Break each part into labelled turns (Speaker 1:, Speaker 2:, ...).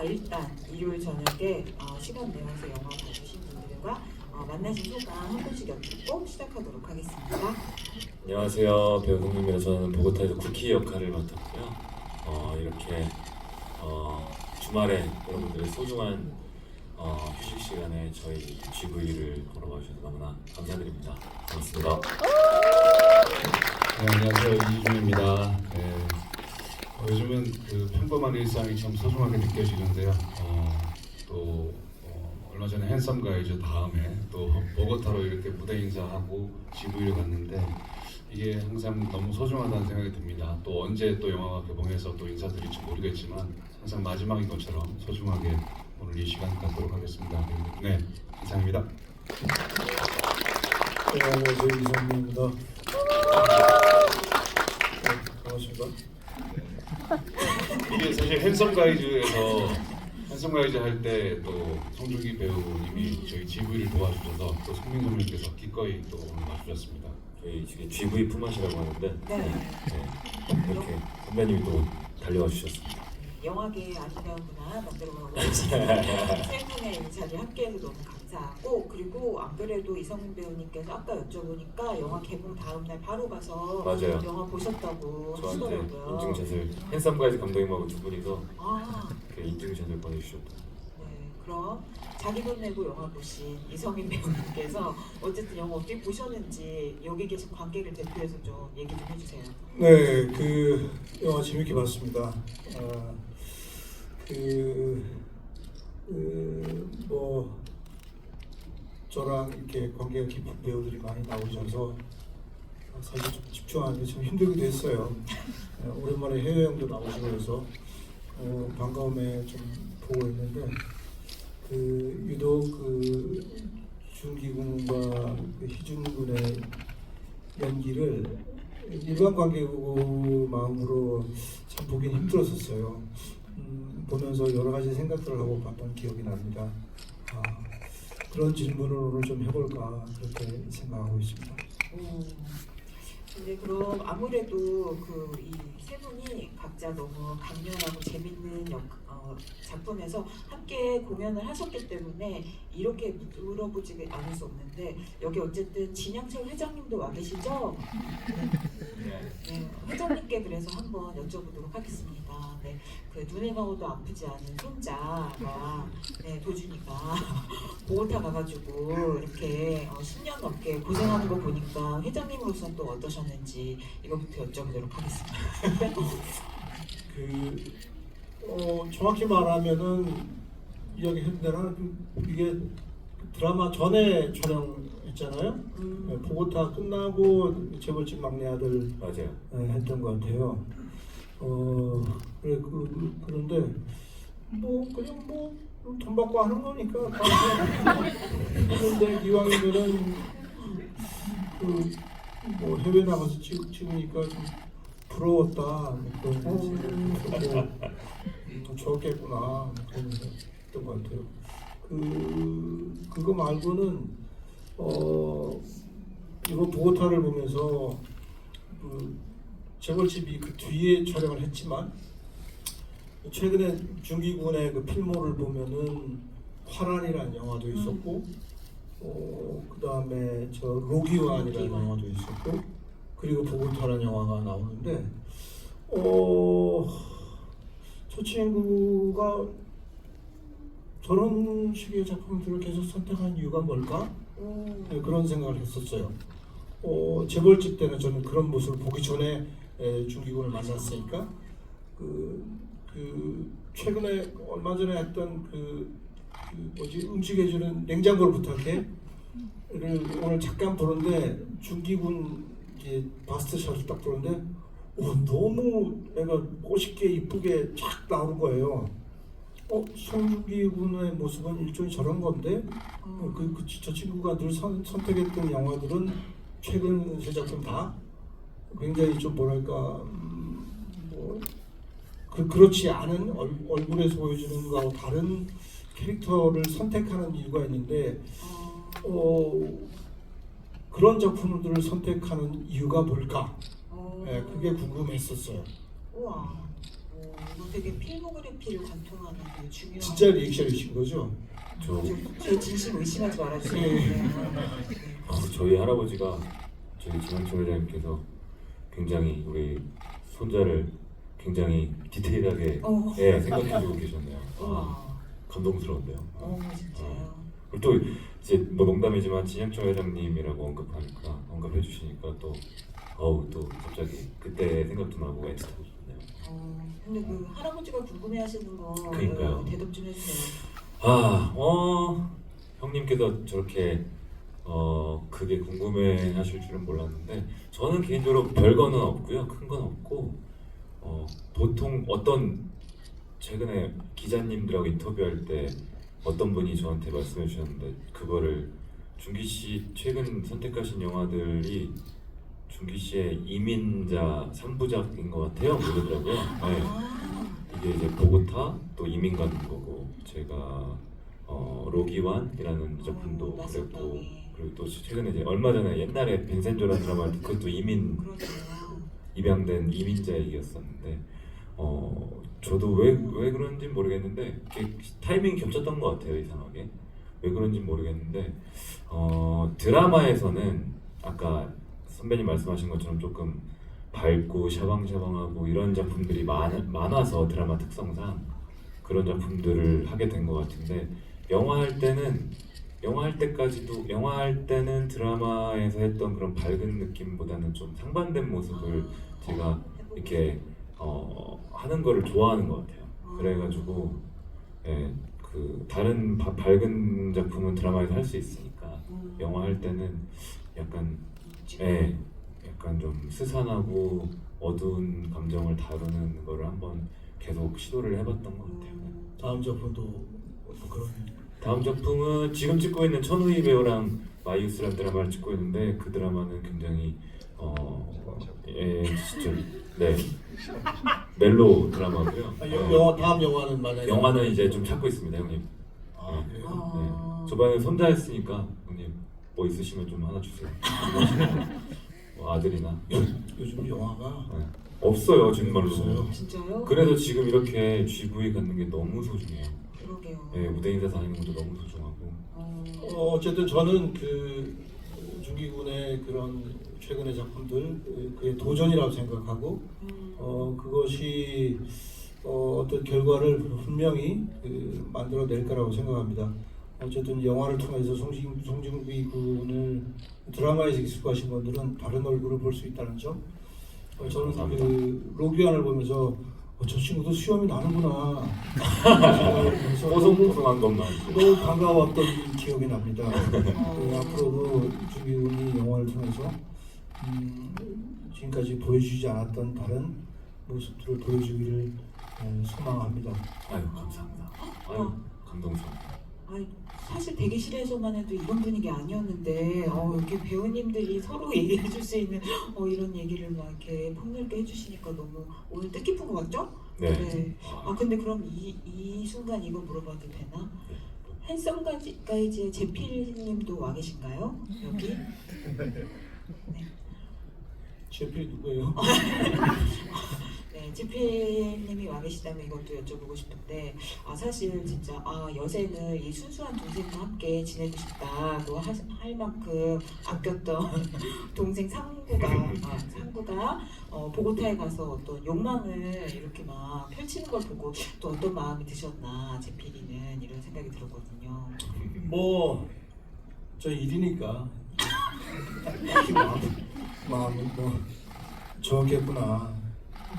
Speaker 1: 일단 일요일 저녁에 시간 내어서 영화 봐주신 분들과 만나신 소감 한 분씩 여쭙고 시작하도록 하겠습니다.
Speaker 2: 안녕하세요. 배우 송민입니다. 저는 보고타에서 쿠키 역할을 맡았고요. 이렇게 주말에 여러분들의 소중한 휴식 시간에 저희 GV를 보러 와주셔서 너무나 감사드립니다. 고맙습니다.
Speaker 3: 네, 안녕하세요. 이준입니다. 네, 요즘은 그 평범한 일상이 참 소중하게 느껴지는데요. 또 얼마 전에 핸섬 가이즈 다음에 또 보고타로 이렇게 무대 인사하고 GV를 갔는데 이게 항상 너무 소중하다는 생각이 듭니다. 또 언제 또 영화가 개봉해서 또 인사드릴지 모르겠지만 항상 마지막인 것처럼 소중하게 오늘 이 시간 갖도록 하겠습니다. 네, 이상입니다.
Speaker 4: 네, 안녕하세요. 이성민입니다. 반갑습니다.
Speaker 3: 이게 사실 핸섬 가이즈에서 할 때 또 송중기 배우님이 저희 GV를 도와주셔서 또 송민 선배님께서 기꺼이 또 오늘 와주셨습니다.
Speaker 2: 저희 지금 GV 품앗이라고 하는데
Speaker 1: 네.
Speaker 2: 이렇게 선배님이 또 달려와 주셨습니다.
Speaker 1: 영화계의 아리따움이나 만들어가고 세 분의 이 자리 함께해서 너무 감사하고, 그리고 안 그래도 이성민 배우님께서 아까 여쭤보니까 영화 개봉 다음 날 바로 가서
Speaker 2: 맞아요.
Speaker 1: 영화 보셨다고
Speaker 2: 저한테
Speaker 1: 하시더라고요.
Speaker 2: 인증샷을 핸섬 가이즈 감독님하고 두 분이서
Speaker 1: 아,
Speaker 2: 이렇게 인증샷을 보내주셨다.
Speaker 1: 네. 그럼 자기 돈 내고 영화 보신 이성민 배우님께서 어쨌든 영화 어떻게 보셨는지 여기 계신 관객을 대표해서 좀 얘기 좀 해주세요.
Speaker 4: 네, 그 영화 재밌게 봤습니다. 뭐 저랑 이렇게 관계가 깊은 배우들이 많이 나오셔서 사실 좀 집중하는 게 좀 힘들기도 했어요. 오랜만에 해외여행도 나오시고 그래서 반가움에 좀 보고 있는데 유독 준기군과 희준군의 연기를 일반 관객 마음으로 참 보긴 힘들었었어요. 보면서 여러 가지 생각들을 하고 봤던 기억이 납니다. 그런 질문을 오늘 좀 해볼까 그렇게 생각하고 있습니다.
Speaker 1: 근데 그럼 아무래도 이 세 분이 각자 너무 강렬하고 재밌는 작품에서 함께 공연을 하셨기 때문에 이렇게 물어보지 않을 수 없는데, 여기 어쨌든 진양철 회장님도 와 계시죠? 네, 회장님께 그래서 한번 여쭤보도록 하겠습니다. 네, 그 눈에 넣어도 아프지 않은 손자가 도준이가 보고타 가가지고 이렇게 10년 넘게 고생하는 거 보니까 회장님으로서는 또 어떠셨는지 이거부터 여쭤보도록 하겠습니다.
Speaker 4: 정확히 말하면은 이야기했던 대로 이게 드라마 전에 촬영했잖아요. 보고타 끝나고 재벌집 막내 아들
Speaker 2: 맞아요.
Speaker 4: 했던 것 같아요. 그런데 그냥 돈 받고 하는 거니까 그런데 이왕이면은 해외 나가서 찍으니까 좀 부러웠다 그런 좋았겠구나 그런 했던 것 같아요. 그거 말고는 이거 보고타를 보면서 재벌집이 그 뒤에 촬영을 했지만 최근에 준기군의 그 필모를 보면은 화란이라는 영화도 있었고 그 다음에 저 로기완이라는 영화도 있었고 그리고 보고타라는 영화가 나오는데 저 친구가 저런 식의 작품들을 계속 선택한 이유가 뭘까? 네, 그런 생각을 했었어요. 재벌집 때는 저는 그런 모습을 보기 전에 준기군을 만났으니까 최근에 얼마 전에 했던 음식해주는 냉장고를 부탁해 를 오늘 잠깐 보는데 준기군 바스트샷을 딱 보는데 너무 내가 멋있게 이쁘게 쫙 나오는 거예요. 송중기 군의 모습은 일종의 저런 건데 저 친구가 늘 선택했던 영화들은 최근 세 작품 다 굉장히 좀 뭐랄까 그렇지 않은 얼굴에서 보여주는 거하고 다른 캐릭터를 선택하는 이유가 있는데 그런 작품들을 선택하는 이유가 뭘까? 그게 궁금했었어요.
Speaker 1: 우와. 이거 되게 필모그래피를 관통하는 되게 중요한.
Speaker 4: 진짜 리액션이신 거죠?
Speaker 1: 저 진심 의심하지 말아주세요.
Speaker 4: 네.
Speaker 1: 네.
Speaker 2: 저희 할아버지가 저희 진영철 회장님께서 굉장히 우리 손자를 굉장히 디테일하게 예, 생각해주고 계셨네요. 감동스러운데요.
Speaker 1: 진짜요.
Speaker 2: 그리고 또 이제 뭐 농담이지만 진영철 회장님이라고 언급해 주시니까 또 또 갑자기 그때 생각도 나고 애틋하고 싶네요.
Speaker 1: 근데 그 할아버지가 궁금해하시는 거
Speaker 2: 그러니까요.
Speaker 1: 대답 좀 해주세요.
Speaker 2: 형님께서 저렇게 그게 궁금해하실 줄은 몰랐는데 저는 개인적으로 별거는 없고요, 큰 건 없고 보통 최근에 기자님들하고 인터뷰할 때 어떤 분이 저한테 말씀해 주셨는데 그거를 준기 씨 최근 선택하신 영화들이 준기 씨의 이민자 3부작인 것 같아요. 그러더라고요. 네. 이게 이제 보고타 또 이민 가는 거고 제가 로기완이라는 작품도 그랬고 그리고 또 최근에 이제 얼마 전에 옛날에 빈센조라는 드라마 할 때 그것도 입양된 이민자 얘기였었는데 저도 왜 그런지 모르겠는데 타이밍이 겹쳤던 것 같아요. 이상하게 왜 그런지 모르겠는데 드라마에서는 아까 선배님 말씀하신 것처럼 조금 밝고 샤방샤방하고 이런 작품들이 많아서 드라마 특성상 그런 작품들을 하게 된 것 같은데 영화 할 때는 드라마에서 했던 그런 밝은 느낌보다는 좀 상반된 모습을 제가 이렇게 하는 거를 좋아하는 것 같아요. 그래가지고 그 다른 밝은 작품은 드라마에서 할 수 있으니까 영화 할 때는 약간 좀 스산하고 어두운 감정을 다루는 거를 한번 계속 시도를 해봤던 것 같아요.
Speaker 4: 다음 작품도 그런.
Speaker 2: 다음 작품은 지금 찍고 있는 천우희 배우랑 마이유스라는 드라마를 찍고 있는데 그 드라마는 굉장히 진짜 멜로 드라마고요.
Speaker 4: 다음 영화는 만약에
Speaker 2: 영화는 이제 좀 찾고 있습니다, 형님.
Speaker 4: 그래요?
Speaker 2: 저번에 손자 했으니까 형님 뭐 있으시면 좀 하나 주세요. 뭐 아들이나
Speaker 4: 요즘 영화가
Speaker 2: 없어요 정말로.
Speaker 1: 진짜요?
Speaker 2: 그래서 지금 이렇게 GV 갖는 게 너무 소중해요.
Speaker 1: 그러게요.
Speaker 2: 무대 인사 다니는 것도 너무 소중하고.
Speaker 4: 어쨌든 저는 그 준기군의 그런 최근의 작품들 그의 도전이라고 생각하고 그것이 어떤 결과를 분명히 만들어낼 거라고 생각합니다. 어쨌든 영화를 통해서 송중기 군을 드라마에서 익숙하신 분들은 다른 얼굴을 볼 수 있다는 점. 저는 그 로기안을 보면서 저 친구도 수염이 나는구나.
Speaker 2: 뽀송뽀송한 것만.
Speaker 4: 너무 반가웠던 기억이 납니다. 앞으로도 준기 군이 영화를 통해서 지금까지 보여주지 않았던 다른 모습들을 보여주기를 소망합니다.
Speaker 2: 아유 감사합니다. 아유 감동스럽다.
Speaker 1: 사실 대기실에서만 해도 이런 분위기 아니었는데 이렇게 배우님들이 서로 얘기해줄 수 있는 이런 얘기를 막 이렇게 폭넓게 해주시니까 너무 오늘 뜻깊은 것 같죠?
Speaker 2: 네.
Speaker 1: 근데 그럼 이 순간 이거 물어봐도 되나? 핸섬 가이즈의 제필님도 와 계신가요? 여기? 네.
Speaker 4: 제필 누구예요?
Speaker 1: 네, 제필님이 와 계시다면 이것도 여쭤보고 싶은데 사실 진짜 여세는 이 순수한 동생과 함께 지내고 싶다고 할 만큼 아꼈던 동생 상구가 보고타에 가서 어떤 욕망을 이렇게 막 펼치는 걸 보고 또 어떤 마음이 드셨나 제필이는 이런 생각이 들었거든요.
Speaker 4: 저 일이니까 마음은 좋겠구나.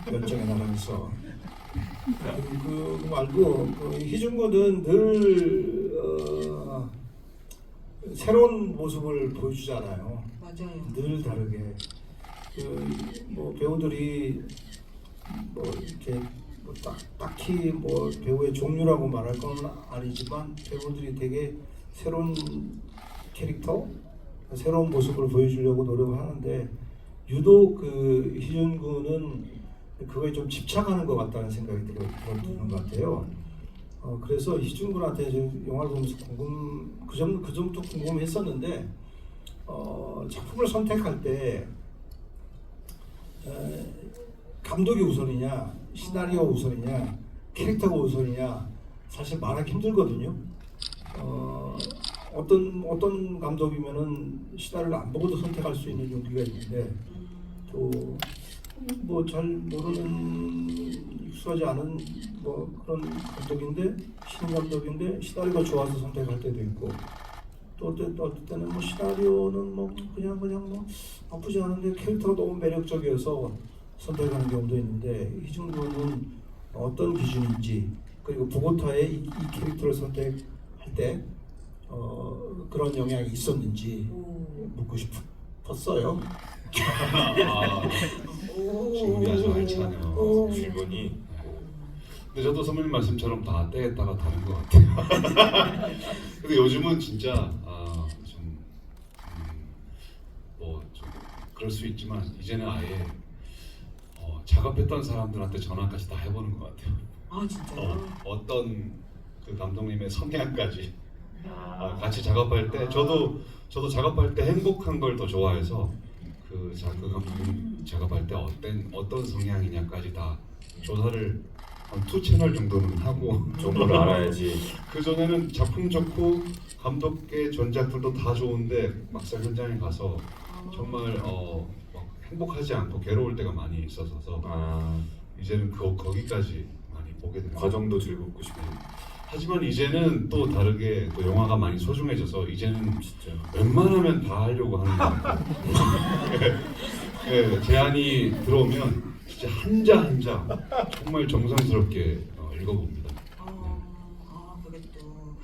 Speaker 4: 열정에 나가면서 그 말고 희준군은 늘 새로운 모습을 보여주잖아요.
Speaker 1: 맞아요.
Speaker 4: 늘 다르게 배우들이 이렇게 딱히 배우의 종류라고 말할 건 아니지만 배우들이 되게 새로운 캐릭터, 새로운 모습을 보여주려고 노력을 하는데 유독 희준군은 그거에 좀 집착하는 것 같다는 생각이 드는 것 같아요. 그래서 희준군한테 영화를 보면서 그 점도 궁금했었는데 작품을 선택할 때 감독이 우선이냐 시나리오 우선이냐 캐릭터가 우선이냐 사실 말하기 힘들거든요. 어떤 감독이면은 시나리오를 안 보고도 선택할 수 있는 용기가 있는데 또 뭐 잘 모르는 익숙하지 않은 뭐 그런 감독인데 신인 감독인데 시나리오가 좋아서 선택할 때도 있고 또 어떨 때는 뭐 시나리오는 뭐 그냥 뭐 나쁘지 않은데 캐릭터가 너무 매력적이어서 선택하는 경우도 있는데 이중구는 어떤 기준인지 그리고 보고타의 이 캐릭터를 선택할 때 그런 영향이 있었는지 묻고 싶었어요.
Speaker 3: 질문이 아주 알차네요.
Speaker 2: 질문이
Speaker 3: 근데 저도 선배님 말씀처럼 다 때에 따라 다른 것 같아요. 근데 요즘은 진짜 좀 그럴 수 있지만 이제는 아예 작업했던 사람들한테 전화까지 다 해보는 것 같아요.
Speaker 1: 아 진짜요?
Speaker 3: 어떤 그 감독님의 성향까지 같이 작업할 때 저도 작업할 때 행복한 걸 더 좋아해서 그 감독님 작업할 때 어떤 성향이냐까지 다 조사를 한 2채널 정도는 하고
Speaker 2: 정보를 알아야지.
Speaker 3: 그 전에는 작품 좋고 감독의 전작들도 다 좋은데 막상 현장에 가서 정말 막 행복하지 않고 괴로울 때가 많이 있어서 이제는 거기까지 많이 보게 되는
Speaker 2: 과정도 즐겁고 싶고.
Speaker 3: 하지만 이제는 또 다르게 또 영화가 많이 소중해져서 이제는
Speaker 2: 진짜
Speaker 3: 웬만하면 다 하려고 하는 것 같아요. 네, 제안이 들어오면 진짜 한자 정말 정성스럽게 읽어봅니다.
Speaker 1: 그게 또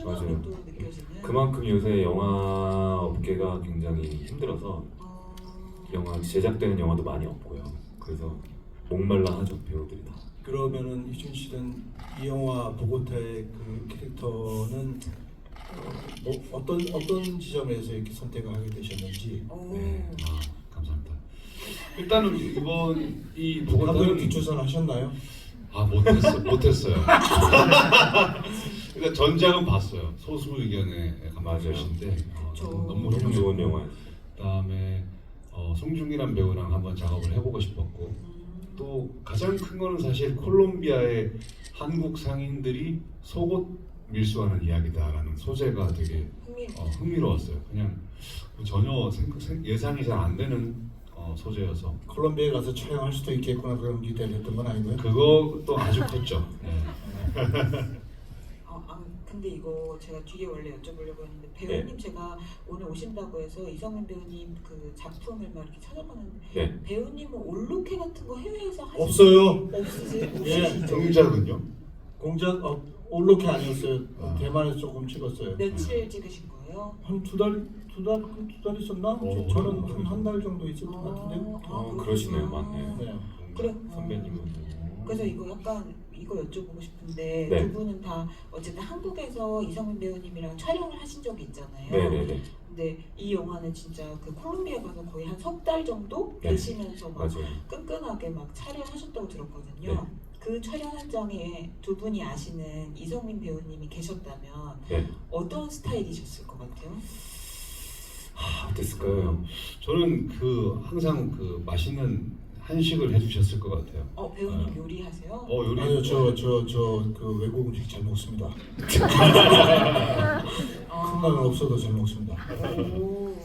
Speaker 2: 맞아요.
Speaker 1: 소중함이 또 느껴지는.
Speaker 2: 그만큼 요새 영화 업계가 굉장히 힘들어서 영화 제작되는 영화도 많이 없고요. 그래서 목말라 하죠, 배우들이 다.
Speaker 4: 그러면은 이준 씨는 이 영화 보고타의 그 캐릭터는 뭐 어떤 지점에서 이렇게 선택을 하게 되셨는지.
Speaker 3: 네, 감사합니다. 일단은 이번 이
Speaker 4: 감독님
Speaker 3: 보고타는
Speaker 4: 기초선 하셨나요?
Speaker 3: 못했어요. 그러니까 전작은 봤어요. 소수 의견의 감독이신데 너무
Speaker 2: 너무 좋은 영화예요.
Speaker 3: 그다음에 송중기란 배우랑 한번 작업을 해보고 싶었고 또 가장 큰 거는 사실 콜롬비아의 한국 상인들이 속옷 밀수하는 이야기다라는 소재가 되게 흥미로웠어요. 그냥 전혀 예상이 잘 안 되는 소재여서
Speaker 4: 콜롬비아에 가서 촬영할 수도 있겠구나 그런 기대를 했던 건 아니고요.
Speaker 3: 그것도 아주 컸죠. 네.
Speaker 1: 근데 이거 제가 뒤에 원래 여쭤보려고 했는데 배우님 제가 오늘 오신다고 해서 이성민 배우님 그 작품을 막 이렇게 찾아봤는데 배우님은 올로케 같은 거 해외에서 하신
Speaker 4: 없어요.
Speaker 1: 없으세요?
Speaker 4: 예.
Speaker 3: 공작은요?
Speaker 4: 공작 올로케 아니었어요. 대만에서 조금 찍었어요.
Speaker 1: 며칠 찍으신 거예요?
Speaker 4: 한 두 달 있었나? 저는 한 달 정도 있었던 것 같은데요.
Speaker 2: 그러시네요, 맞네요.
Speaker 4: 네.
Speaker 1: 그래.
Speaker 2: 선배님은.
Speaker 1: 그래서 이거 약간 이거 여쭤보고 싶은데
Speaker 2: 네.
Speaker 1: 두 분은 다 어쨌든 한국에서 이성민 배우님이랑 촬영을 하신 적이 있잖아요.
Speaker 2: 네네네.
Speaker 1: 근데 이 영화는 진짜 그 콜롬비아 가서 거의 한 3달 정도
Speaker 2: 네.
Speaker 1: 계시면서 막
Speaker 2: 맞아요.
Speaker 1: 끈끈하게 막 촬영하셨다고 들었거든요.
Speaker 2: 네.
Speaker 1: 그 촬영 현장에 두 분이 아시는 이성민 배우님이 계셨다면
Speaker 2: 네.
Speaker 1: 어떤 스타일이셨을 것 같아요?
Speaker 2: 어땠을까요?
Speaker 3: 저는 항상 그 맛있는 한식을 해주셨을 것 같아요.
Speaker 1: 배우님 요리하세요?
Speaker 3: 요리.
Speaker 4: 아니요, 저 그 외국 음식 잘 먹습니다. 큰 건 없어도 잘 먹습니다.
Speaker 1: 오.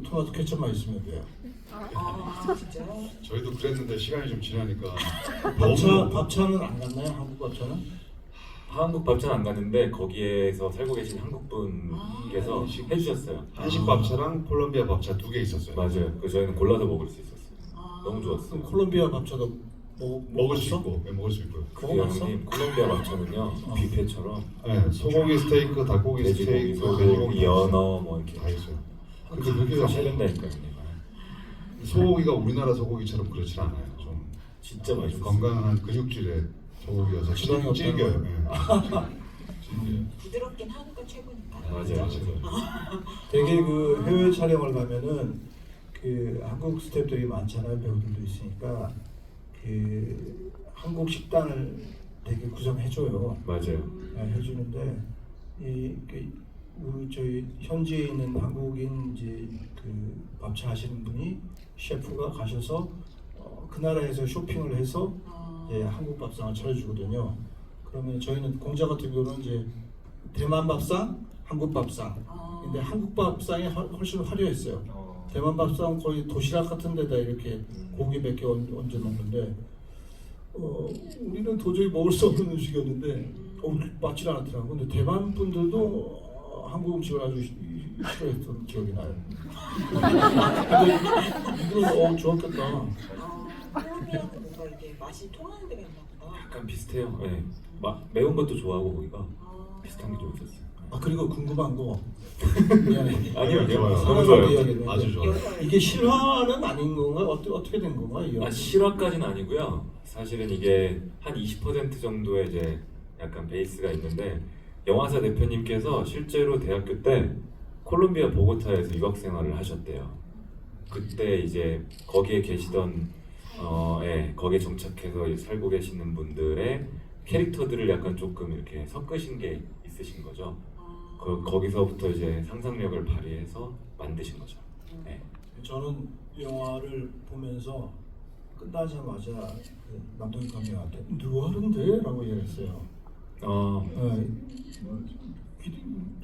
Speaker 4: 토마토 케첩만 있으면 돼요.
Speaker 1: 진짜요?
Speaker 3: 저희도 그랬는데 시간이 좀 지나니까
Speaker 4: 밥차는 안 갔나요? 한국 밥차는?
Speaker 2: 한국 밥차는 안 갔는데 거기에서 살고 계신 한국분께서 해주셨어요.
Speaker 3: 한식 밥차랑 콜롬비아 밥차 2개 있었어요.
Speaker 2: 맞아요. 그래서 저희는 골라서 먹을 수 있었어요. 너무 좋았어요.
Speaker 4: 그럼 콜롬비아 밥차도
Speaker 3: 먹을 수 있고, 먹을 수 있고요.
Speaker 2: 그게 형님 콜롬비아 밥차는요 뷔페처럼
Speaker 3: 네, 소고기 스테이크, 닭고기
Speaker 2: 돼지고기,
Speaker 3: 스테이크,
Speaker 2: 소고기, 연어 뭐 이렇게
Speaker 3: 다 있어요. 근데
Speaker 2: 그게
Speaker 3: 그게
Speaker 2: 찰린다니까요.
Speaker 3: 소고기가 우리나라 소고기처럼 그렇진 않아요. 좀
Speaker 2: 진짜 맛있어요.
Speaker 3: 건강한 근육질의 소고기여서
Speaker 4: 지방이
Speaker 3: 질겨요. 네.
Speaker 1: 부드럽긴 한우가 최고니까.
Speaker 2: 맞아요.
Speaker 4: 되게 그 해외 촬영을 가면은 그 한국 스태프들이 많잖아요. 배우들도 있으니까 그 한국 식단을 되게 구성해줘요.
Speaker 2: 맞아요.
Speaker 4: 해주는데 저희 현지에 있는 한국인 이제 그 밥차 하시는 분이 셰프가 가셔서 그 나라에서 쇼핑을 해서 예, 한국 밥상을 차려주거든요. 그러면 저희는 공자 같은 경우는 이제 대만 밥상, 한국 밥상. 근데 한국 밥상이 훨씬 화려했어요. 대만 밥상 거의 도시락 같은 데다 이렇게 고기 몇 개 얹어 놓는데 우리는 도저히 먹을 수 없는 음식이었는데 맞질 않았더라고. 근데 대만 분들도 한국 음식을 아주 싫어했던 기억이 나요. 근데 이건 좋았겠다.
Speaker 1: 콜롬비아는 뭔가 이게 맛이 통하는 데가 있나 보다.
Speaker 2: 약간 비슷해요. 네. 매운 것도 좋아하고 거기가
Speaker 1: 아,
Speaker 2: 비슷한 게 좀 있었어요.
Speaker 4: 아 그리고 궁금한 거 미안해.
Speaker 2: 아니요,
Speaker 3: 좋아요.
Speaker 2: 너무 좋아요.
Speaker 4: 이야기를
Speaker 3: 아주 좋아요.
Speaker 1: 여설.
Speaker 4: 이게 실화는 아닌 건가? 어떻게 된 건가? 이
Speaker 2: 실화까지는 아니고요. 사실은 이게 한 20% 정도의 이제 약간 베이스가 있는데 영화사 대표님께서 실제로 대학교 때 콜롬비아 보고타에서 유학 생활을 하셨대요. 그때 이제 거기에 계시던 거기에 정착해서 살고 계시는 분들의 캐릭터들을 약간 조금 이렇게 섞으신 게 있으신 거죠. 거기서부터 이제 상상력을 발휘해서 만드신 거죠. 네.
Speaker 4: 저는 영화를 보면서 끝나자마자 그 남동희 감독한테 누아르인데? 라고 얘기했어요.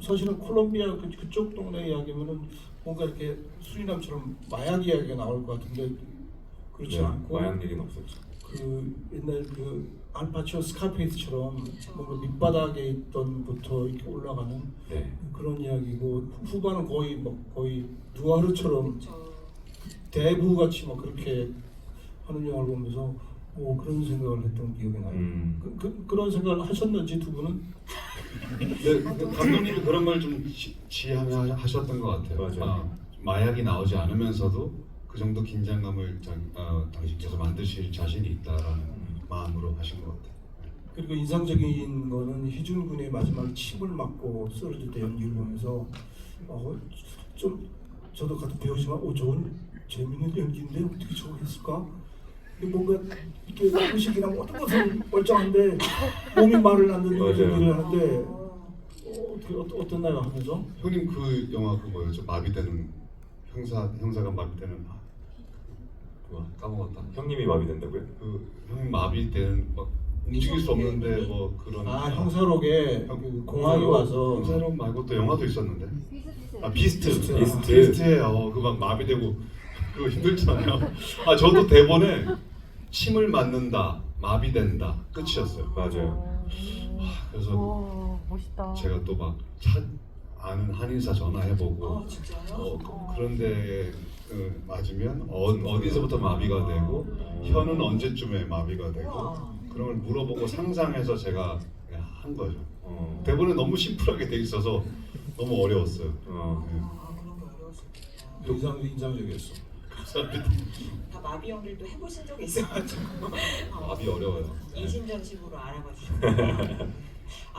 Speaker 4: 사실은 콜롬비아 그쪽 동네 이야기면은 뭔가 이렇게 수리남처럼 마약 이야기가 나올 것 같은데 그렇지
Speaker 2: 네,
Speaker 4: 않고
Speaker 2: 마약 얘기는 없었죠.
Speaker 4: 그 옛날 그 알파치오 스카페이스처럼 뭔가 밑바닥에 있던부터 이렇게 올라가는
Speaker 2: 네.
Speaker 4: 그런 이야기고 후반은 거의 누아르처럼
Speaker 1: 저
Speaker 4: 대부 같이 막 그렇게 하는 영화를 보면서 그런 생각을 했던 기억이 나요. 그런 생각을 하셨는지 두 분은?
Speaker 3: 네, 감독님이 그런 걸 좀 지향하셨던 것 같아요.
Speaker 2: 맞아요.
Speaker 3: 마약이 나오지 않으면서도 그 정도 긴장감을 당신께서 만드실 자신이 있다라는 마음으로 하신 것 같아요.
Speaker 4: 그리고 인상적인 거는 희준 군의 마지막 침을 맞고 쓰러질 때 연기를 보면서 좀 저도 같은 배우지만 좋은 재밌는 연기인데 어떻게 저거 했을까? 뭔가 이렇게 음식이랑 모든 것은 멀쩡한데 몸이 말을 안 듣는
Speaker 2: 맞아요.
Speaker 4: 연기를 하는데 어땠나요 하면서?
Speaker 3: 형님 그 영화 그 뭐였죠? 마비되는 형사가 마비되는 까먹었다.
Speaker 2: 형님이 마비된다고요?
Speaker 3: 그 형님 마비되는 막 움직일 수 없는데 뭐 그런
Speaker 4: 형사록에 그 공항에 와서
Speaker 3: 형사록 말고 또 영화도 있었는데 비스트
Speaker 2: 비스트.
Speaker 3: 비스트에 그 막 마비되고 그거 힘들잖아요. 저도 대본에 침을 맞는다 마비된다 끝이었어요.
Speaker 2: 맞아요.
Speaker 3: 그래서
Speaker 5: 멋있다.
Speaker 3: 제가 또 막 아는 한의사 전화해보고
Speaker 1: 진짜요?
Speaker 3: 그런데 맞으면 어디서부터 마비가 되고 혀는 언제쯤에 마비가 되고
Speaker 1: 우와.
Speaker 3: 그런 걸 물어보고 상상해서 제가 그냥 한 거죠.
Speaker 2: 어.
Speaker 3: 대본에 너무 심플하게 돼 있어서 너무 어려웠어요.
Speaker 1: 그런 게 어려웠었겠다.
Speaker 4: 인상적이었어.
Speaker 1: 다 마비 연기도 해보신 적이 있어가지고
Speaker 3: 마비 어려워요.
Speaker 1: 이심전심으로 알아봐 주셨구나.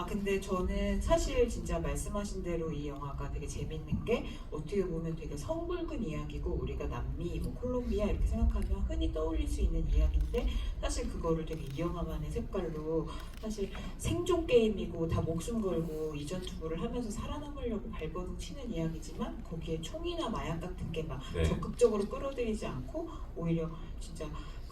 Speaker 1: 근데 저는 사실 진짜 말씀하신 대로 이 영화가 되게 재밌는 게 어떻게 보면 되게 성붉은 이야기고 우리가 남미, 콜롬비아 이렇게 생각하면 흔히 떠올릴 수 있는 이야기인데 사실 그거를 되게 이 영화만의 색깔로 사실 생존 게임이고 다 목숨 걸고 이전 투구를 하면서 살아남으려고 발버둥 치는 이야기지만 거기에 총이나 마약 같은 게 막
Speaker 2: 네.
Speaker 1: 적극적으로 끌어들이지 않고 오히려 진짜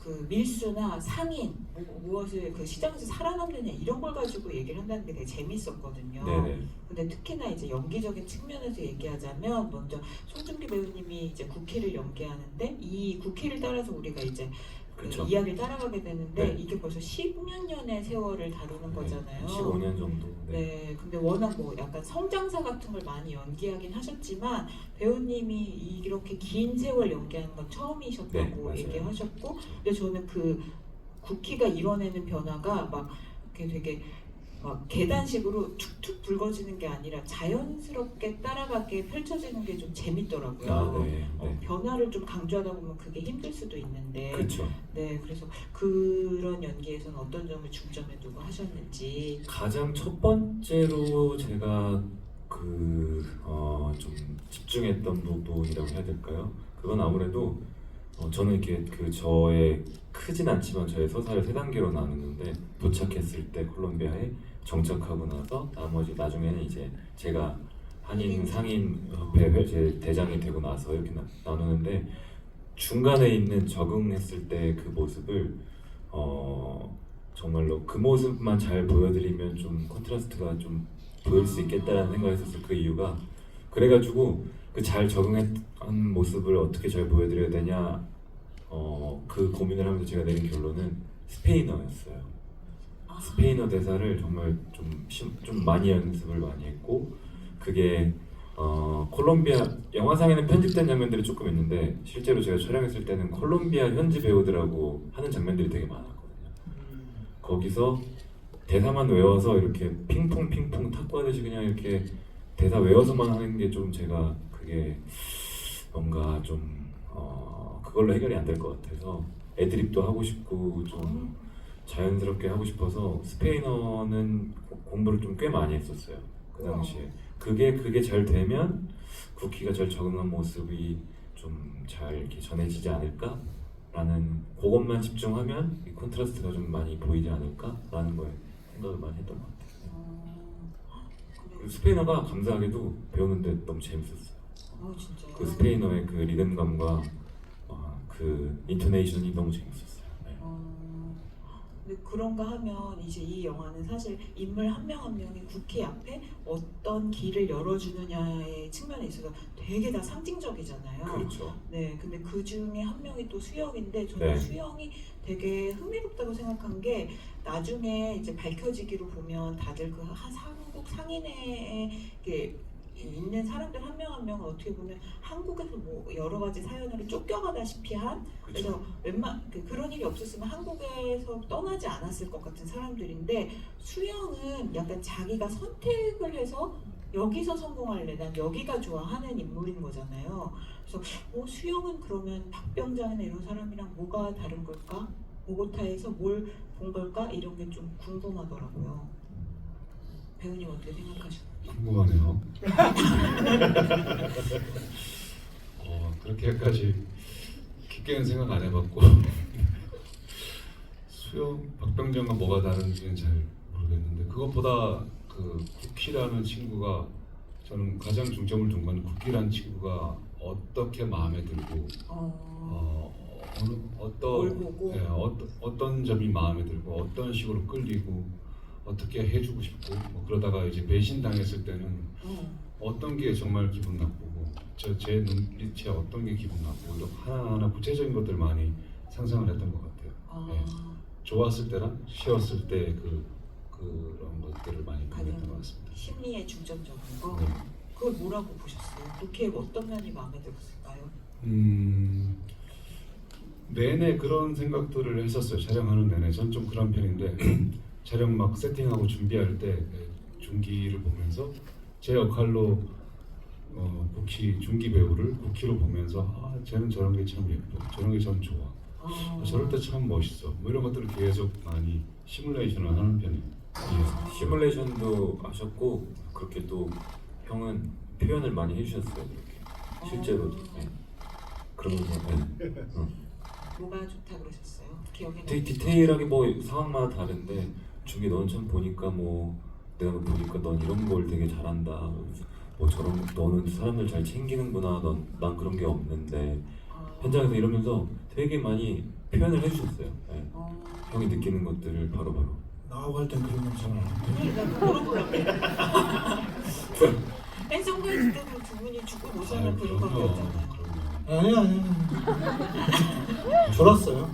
Speaker 1: 그 밀수나 상인 무엇을 그 시장에서 살아남느냐 이런 걸 가지고 얘기를 한다는 게 되게 재밌었거든요.
Speaker 2: 네네.
Speaker 1: 근데 특히나 이제 연기적인 측면에서 얘기하자면 먼저 송중기 배우님이 이제 국회를 연기하는데 이 국회를 따라서 우리가 이제 그
Speaker 2: 그쵸.
Speaker 1: 이야기를 따라가게 되는데
Speaker 2: 네.
Speaker 1: 이게 벌써 10몇 년의 세월을 다루는 거잖아요.
Speaker 2: 15년 정도.
Speaker 1: 네, 근데 워낙 약간 성장사 같은 걸 많이 연기하긴 하셨지만 배우님이 이렇게 긴 세월 연기하는 건 처음이셨다고
Speaker 2: 네, 맞아요.
Speaker 1: 얘기하셨고, 근데 저는 그 국희가 이뤄내는 변화가 막 이렇게 되게 막 계단식으로 툭툭 붉어지는 게 아니라 자연스럽게 따라가게 펼쳐지는 게 좀 재밌더라고요.
Speaker 2: 네.
Speaker 1: 변화를 좀 강조하다 보면 그게 힘들 수도 있는데,
Speaker 2: 그렇죠.
Speaker 1: 네, 그래서 그런 연기에서는 어떤 점을 중점에 두고 하셨는지.
Speaker 2: 가장 첫 번째로 제가 좀 집중했던 부분이라고 해야 될까요? 그건 아무래도 저는 이렇게 저의 크진 않지만 저의 서사를 세 단계로 나누는데 도착했을 때 콜롬비아에 정착하고 나서 나중에는 이제 제가 한인 상인 협회 대장이 되고 나서 이렇게 나누는데 중간에 있는 적응했을 때 그 모습을 정말로 그 모습만 잘 보여드리면 좀 컨트라스트가 좀 보일 수 있겠다라는 생각했었어. 그 이유가 그래가지고 그 잘 적응한 모습을 어떻게 잘 보여드려야 되냐 그 고민을 하면서 제가 내린 결론은 스페인어였어요. 스페인어 대사를 정말 좀 많이 연습을 많이 했고 그게 콜롬비아 영화상에는 편집된 장면들이 조금 있는데 실제로 제가 촬영했을 때는 콜롬비아 현지 배우들하고 하는 장면들이 되게 많았거든요. 거기서 대사만 외워서 이렇게 핑퐁 탁구하듯이 그냥 이렇게 대사 외워서만 하는 게 좀 제가 그게 뭔가 좀 그걸로 해결이 안 될 것 같아서 애드립도 하고 싶고 좀 자연스럽게 하고 싶어서 스페인어는 공부를 좀 꽤 많이 했었어요. 그 당시에 그게 잘 되면 쿠키가 잘 적응한 모습이 좀 잘 이렇게 전해지지 않을까라는 그것만 집중하면 이 컨트라스트가 좀 많이 보이지 않을까라는 거에 생각을 많이 했던 것 같아요. 그리고 스페인어가 감사하게도 배우는데 너무 재밌었어요.
Speaker 1: 진짜요?
Speaker 2: 그 스페인어의 그 리듬감과 그 인토네이션이 너무 재밌었어요. 네.
Speaker 1: 근데 그런가 하면 이제 이 영화는 사실 인물 한 명 한 명이 국회 앞에 어떤 길을 열어주느냐의 측면에 있어서 되게 다 상징적이잖아요.
Speaker 2: 그렇죠.
Speaker 1: 네, 근데 그 중에 한 명이 또 수영인데 저는
Speaker 2: 네.
Speaker 1: 수영이 되게 흥미롭다고 생각한 게 나중에 이제 밝혀지기로 보면 다들 그 한국 상인회에 이렇게 있는 사람들 한 명 한 명은 어떻게 보면 한국에서 뭐 여러 가지 사연으로 쫓겨가다시피 한 그래서 그런 일이 없었으면 한국에서 떠나지 않았을 것 같은 사람들인데 수영은 약간 자기가 선택을 해서 여기서 성공할래 난 여기가 좋아하는 인물인 거잖아요. 그래서 수영은 그러면 박병장이나 이런 사람이랑 뭐가 다른 걸까? 보고타에서 뭘 본 걸까? 이런 게 좀 궁금하더라고요. 배우님 어떻게 생각하시나요?
Speaker 3: 궁금하네요. 그렇게까지 깊게는 생각 안 해봤고 수영 박병장과 뭐가 다른지는 잘 모르겠는데 그것보다 그 쿠키라는 친구가 저는 가장 중점을 둔 건 쿠키라는 친구가 어떻게 마음에 들고
Speaker 1: 뭘 보고?
Speaker 3: 어떤 점이 마음에 들고 어떤 식으로 끌리고 어떻게 해주고 싶고 그러다가 이제 배신 당했을 때는 어떤 게 정말 기분 나쁘고 제 눈빛에 어떤 게 기분 나쁘고 하나하나 구체적인 것들 많이 상상을 했던 것 같아요. 네. 좋았을 때랑 싫었을 때 그런 것들을 많이 고민했던 것 같습니다.
Speaker 1: 심리에 중점적인 거?
Speaker 3: 네.
Speaker 1: 그걸 뭐라고 보셨어요? 국회의 어떤 면이 마음에 들었을까요?
Speaker 3: 내내 그런 생각들을 했었어요. 촬영하는 내내. 전 좀 그런 편인데 촬영 막 세팅하고 준비할 때 준기를 보면서 제 역할로 쿠키 준기 배우를 쿠키로 보면서 쟤는 저런 게 참 예뻐, 저런 게 참 좋아, 저럴 때 참 멋있어. 뭐 이런 것들을 계속 많이 시뮬레이션을 하는 편이에요.
Speaker 2: 시뮬레이션도 하셨고 그렇게 또 형은 표현을 많이 해주셨어요. 이렇게 실제로 네. 그러면서
Speaker 1: 뭐가 좋다 그러셨어요? 기억에
Speaker 2: 되게 디테일하게 뭐 상황마다 다른데 준기 너는 참 보니까 뭐 내가 보니까 넌 이런 걸 되게 잘한다. 뭐 저런 너는 사람들 잘 챙기는구나. 난 그런 게 없는데 현장에서 이러면서 되게 많이 표현을 해주셨어요. 네. 형이 느끼는 것들을 바로바로.
Speaker 4: 나하고 할 땐 그런 건 잘 안 하는데.
Speaker 1: 나 물어보려고 팬송보일 때도 두 분이 죽고 못 사는 그런 관계였잖아요.
Speaker 4: 아니야. 졸았어요.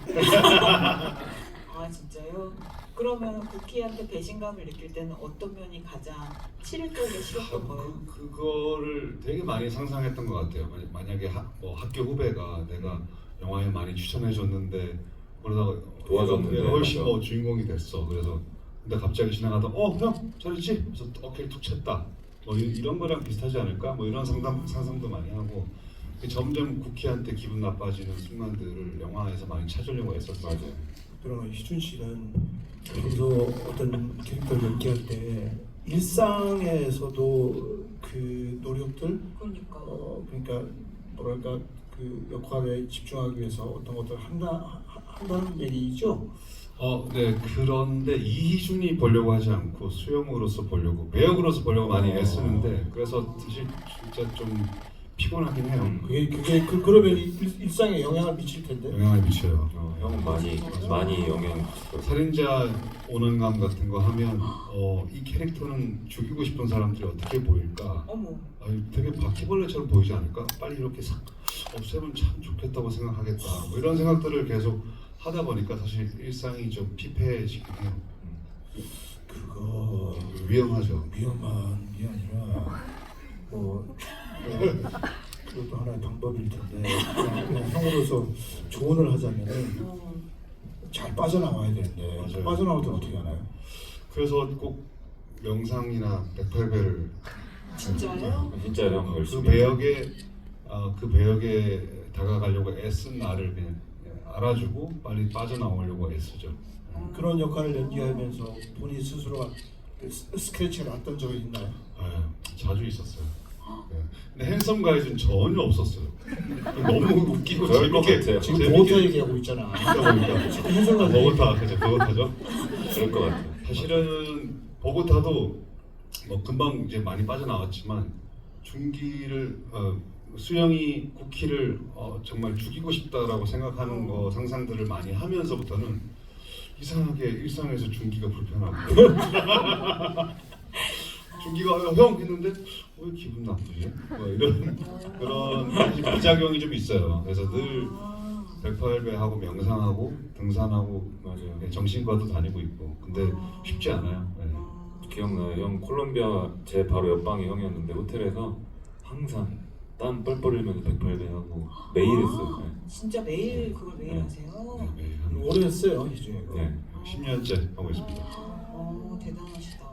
Speaker 1: 진짜요? 그러면 쿠키한테 배신감을 느낄 때는 어떤 면이 가장 치를 적에 싫었던 거예요?
Speaker 3: 그거를 되게 많이 상상했던 것 같아요. 만약에 학교 후배가 내가 영화에 많이 추천해줬는데 그러다가
Speaker 2: 도와줬는데
Speaker 3: 훨씬 주인공이 됐어. 그래서 근데 갑자기 지나가다 형 잘했지? 그래서 어깨를 툭 쳤다. 뭐 이런 거랑 비슷하지 않을까? 뭐 이런 상상도 많이 하고 점점 쿠키한테 기분 나빠지는 순간들을 영화에서 많이 찾으려고 했었어요.
Speaker 2: 맞아요.
Speaker 4: 그러나 희준 씨는 평소 어떤 캐릭터를 연기할 때 일상에서도 그 노력들,
Speaker 1: 그러니까
Speaker 4: 그러니까 뭐랄까 그 역할에 집중하기 위해서 어떤 것들을 한다는 얘기죠.
Speaker 3: 네. 그런데 이희준이 보려고 하지 않고 수영으로서 보려고 배역으로서 보려고 많이 애쓰는데 그래서 사실 진짜 좀 피곤하긴 해요.
Speaker 4: 그게 그러면 일상에 영향을 미칠 텐데.
Speaker 3: 영향을 미쳐요.
Speaker 2: 형은 많이 영향 미칠 거예요.
Speaker 3: 살인자 오는감 같은 거 하면 이 캐릭터는 죽이고 싶은 사람들이 어떻게 보일까?
Speaker 1: 어머.
Speaker 3: 되게 바퀴벌레처럼 보이지 않을까? 빨리 이렇게 싹 없애면 참 좋겠다고 생각하겠다. 뭐 이런 생각들을 계속 하다 보니까 사실 일상이 좀 피폐해지긴 해요.
Speaker 4: 그거
Speaker 3: 위험하죠.
Speaker 4: 위험한 게 아니라 뭐 그것도 하나의 방법일 텐데 그냥 형으로서 조언을 하자면은
Speaker 1: 어.
Speaker 4: 잘 빠져나와야 되는데
Speaker 3: 맞아요.
Speaker 4: 빠져나올 때는 어떻게 하나요?
Speaker 3: 그래서 꼭 명상이나 108배를
Speaker 1: 진짜요?
Speaker 2: 진짜 형
Speaker 3: 그
Speaker 2: 열심히.
Speaker 3: 배역에 다가가려고 애쓴 나를 그냥 알아주고 빨리 빠져나오려고 애쓰죠.
Speaker 4: 그런 역할을 연기하면서 본인 스스로가 스크래치가 났던 적이 있나요?
Speaker 3: 자주 있었어요. 네. 근데 핸섬 가이즈는 전혀 없었어요. 너무 웃기고
Speaker 2: 그럴 것
Speaker 3: 재밌게
Speaker 2: 같아요.
Speaker 4: 지금 보호타 얘기하고 있잖아.
Speaker 3: 하다 보니까
Speaker 4: 지금 해석을
Speaker 3: 버거타 그죠? 버거타죠.
Speaker 2: 그럴 것 같아요.
Speaker 3: 사실은 버거타도 뭐 금방 이제 많이 빠져나왔지만 중기를 수영이 쿠키를 정말 죽이고 싶다라고 생각하는 거 상상들을 많이 하면서부터는 이상하게 일상에서 중기가 불편하고 중기가 형 했는데 왜 기분 나쁘지? 뭐 이런 그런 부작용이 좀 있어요. 그래서 늘 108배 하고 명상하고 등산하고
Speaker 2: 맞아요.
Speaker 3: 정신과도 다니고 있고 근데 쉽지 않아요. 네.
Speaker 2: 기억나요. 형 콜롬비아 제 바로 옆방이 형이었는데 호텔에서 항상 땀 뻘뻘 흘리면서 108배 하고 매일 했어요. 네.
Speaker 1: 진짜 매일 그걸 매일
Speaker 2: 네.
Speaker 1: 하세요?
Speaker 3: 네, 매일 하는 거.
Speaker 4: 오래 했어요 이 중에.
Speaker 2: 네.
Speaker 3: 10년째 하고 있습니다.
Speaker 1: 대단하시다.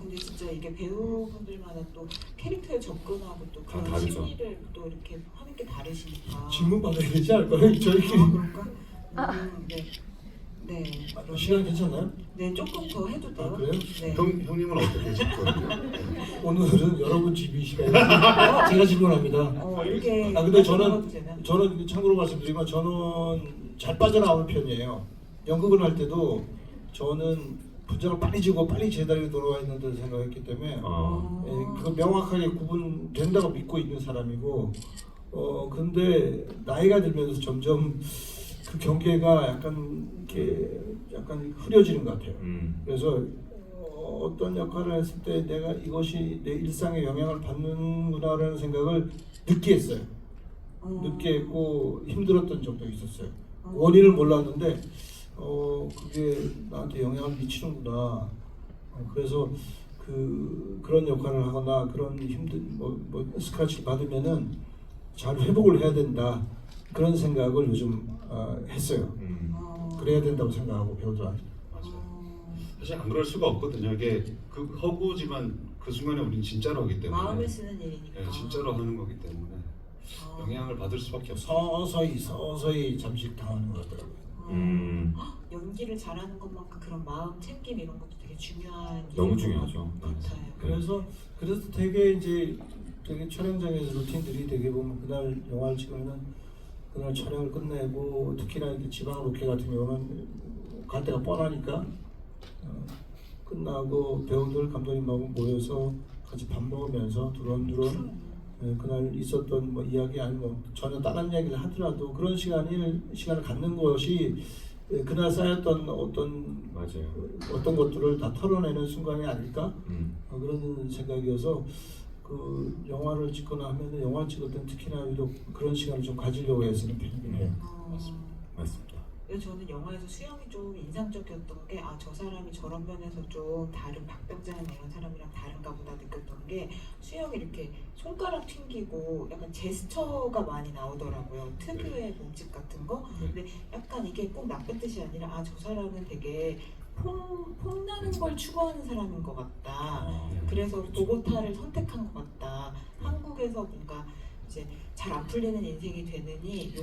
Speaker 1: 근데 진짜 이게 배우분들마다 또 캐릭터에 접근하고 또
Speaker 2: 다
Speaker 1: 그런
Speaker 2: 다르죠.
Speaker 1: 심리를 또 이렇게 하는 게 다르시니까.
Speaker 4: 질문 받아야 되지 않을까요? 저희끼리
Speaker 1: 그런가? 네. 네.
Speaker 4: 시간 괜찮나요?
Speaker 1: 네, 조금 더 해도 돼요?
Speaker 4: 그래요?
Speaker 1: 네.
Speaker 3: 형님은 어떻게 짓거든요?
Speaker 4: 오늘은 여러분 집이 시간이 제가 질문합니다.
Speaker 1: 이렇게.
Speaker 4: 근데
Speaker 1: 넘어가도 되나?
Speaker 4: 저는 참고로 말씀드리면 저는 잘 빠져나오는 편이에요. 연극을 할 때도 저는 분장을 빨리 지고 빨리 제자리로 돌아와 있는 듯 생각했기 때문에 그 명확하게 구분된다고 믿고 있는 사람이고 근데 나이가 들면서 점점 그 경계가 약간 흐려지는 것 같아요. 그래서 어떤 역할을 했을 때 내가 이것이 내 일상에 영향을 받는구나라는 생각을 늦게 했어요. 늦게 했고 힘들었던 적도 있었어요. 원인을 몰랐는데 그게 나한테 영향을 미치는구나. 그래서 그런 역할을 하거나 그런 힘든 스크래치를 받으면은 잘 회복을 해야 된다. 그런 생각을 요즘 했어요. 그래야 된다고 생각하고 배우들한테.
Speaker 3: 맞아요. 사실 안 그럴 수가 없거든요. 이게 그 허구지만 그 순간에 우린 진짜로 하기 때문에
Speaker 1: 마음을 쓰는 일이니까.
Speaker 3: 네, 진짜로 하는 거기 때문에 영향을 받을 수밖에 없어요.
Speaker 4: 서서히 잠식 당하는 것 같더라고요.
Speaker 1: 연기를 잘하는 것만큼 그런 마음 챙김 이런 것도 되게 중요한
Speaker 2: 너무
Speaker 1: 일인
Speaker 2: 중요하죠.
Speaker 1: 것 같아요.
Speaker 4: 그래서 되게 이제 되게 촬영장에서 루틴들이 되게 보면 그날 영화를 찍으면 그날 촬영을 끝내고 특히나 이렇게 지방 로케 같은 경우는 갈 데가 뻔하니까 끝나고 배우들 감독님하고 모여서 같이 밥 먹으면서 두런두런 그날 있었던 이야기 아니면 전혀 다른 이야기를 하더라도 그런 시간을 갖는 것이 그날 쌓였던 어떤 것들을 다 털어내는 순간이 아닐까 그런 생각이어서 그 영화를 찍거나 하면은 영화를 찍을 땐 특히나 유독 그런 시간을 좀 가지려고 애쓰는 편이긴 해요.
Speaker 2: 맞습니다.
Speaker 1: 그래서 저는 영화에서 수영이 좀 인상적이었던 게 저 사람이 저런 면에서 좀 다른 박병장 이런 사람이랑 다른가 보다 느꼈던 게 수영이 이렇게 손가락 튕기고 약간 제스처가 많이 나오더라고요. 특유의 몸짓 같은 거. 근데 약간 이게 꼭 나쁜 뜻이 아니라 저 사람은 되게 폼나는 걸 추구하는 사람인 것 같다. 그래서 보고타를 선택한 것 같다. 한국에서 뭔가 이제 잘 안 풀리는 인생이 되느니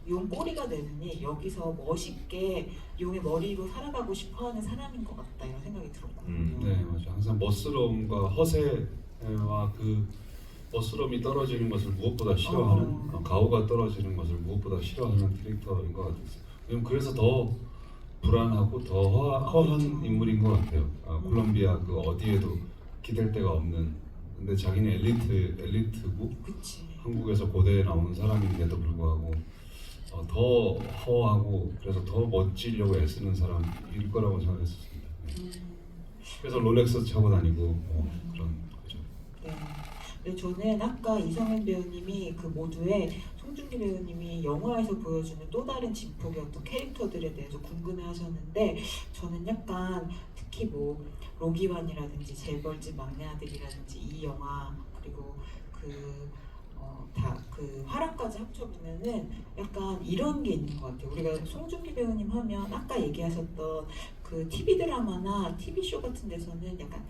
Speaker 1: 용 꼬리가 되느니 여기서 멋있게 용의 머리로 살아가고 싶어하는 사람인 것 같다 이런 생각이 들었거든요.
Speaker 3: 네, 맞아. 항상 멋스러움과 허세와 그 멋스러움이 떨어지는 것을 무엇보다 싫어하는 가오가 떨어지는 것을 무엇보다 싫어하는 캐릭터인 것 같았어요. 그래서 더 불안하고 더 허한 인물인 것 같아요. 콜롬비아 그 어디에도 기댈 데가 없는 근데 자기는 엘리트고
Speaker 1: 그치.
Speaker 3: 한국에서 고대에 나온 사람인데도 불구하고 더 허하고 그래서 더 멋지려고 애쓰는 사람일 거라고 생각했었습니다. 그래서 롤렉스 차고 다니고 그런 거죠.
Speaker 1: 네. 근데 저는 아까 이성현 배우님이 그 모두의 송중기 배우님이 영화에서 보여주는 또 다른 진폭의 어떤 캐릭터들에 대해서 궁금해하셨는데 저는 약간 특히 뭐 로기완이라든지 재벌집 막내 아들이라든지 이 영화 그리고 다 그 화랑까지 합쳐보면은 약간 이런 게 있는 것 같아요. 우리가 송중기 배우님 하면 아까 얘기하셨던 그 TV 드라마나 TV 쇼 같은 데서는 약간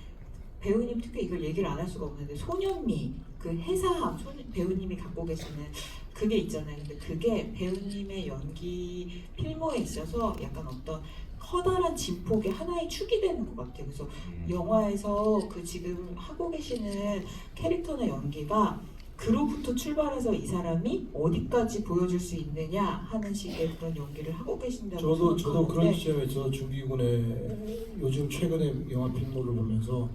Speaker 1: 배우님 특히 이걸 얘기를 안 할 수가 없는데 소년미 그 해사 배우님이 갖고 계시는 그게 있잖아요. 근데 그게 배우님의 연기 필모에 있어서 약간 어떤 커다란 진폭의 하나의 축이 되는 것 같아요. 그래서 영화에서 그 지금 하고 계시는 캐릭터나 연기가 그로부터 출발해서 이 사람이 어디까지 보여줄 수 있느냐 하는 식의 그런 연기를 하고 계신다고
Speaker 4: 저도 그런
Speaker 1: 생각하는데
Speaker 4: 시점에서 중기군의 요즘 최근에 영화 필모를 보면서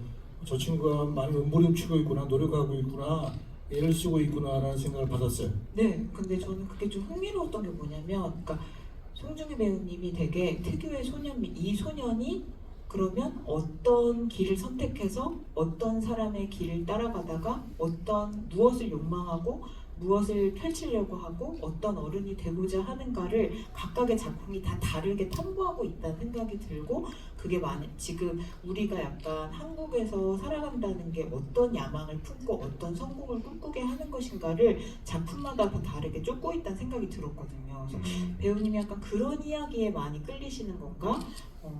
Speaker 4: 저 친구가 많이 몸부림치고 있구나, 노력하고 있구나, 애를 쓰고 있구나라는 생각을 받았어요.
Speaker 1: 네, 근데 저는 그게 좀 흥미로웠던 게 뭐냐면, 그러니까 송중기 배우님이 되게 특유의 이 소년이 그러면 어떤 길을 선택해서 어떤 사람의 길을 따라가다가 무엇을 욕망하고 무엇을 펼치려고 하고 어떤 어른이 되고자 하는가를 각각의 작품이 다 다르게 탐구하고 있다는 생각이 들고 그게 지금 우리가 약간 한국에서 살아간다는 게 어떤 야망을 품고 어떤 성공을 꿈꾸게 하는 것인가를 작품마다 다 다르게 쫓고 있다는 생각이 들었거든요. 그래서 배우님이 약간 그런 이야기에 많이 끌리시는 건가?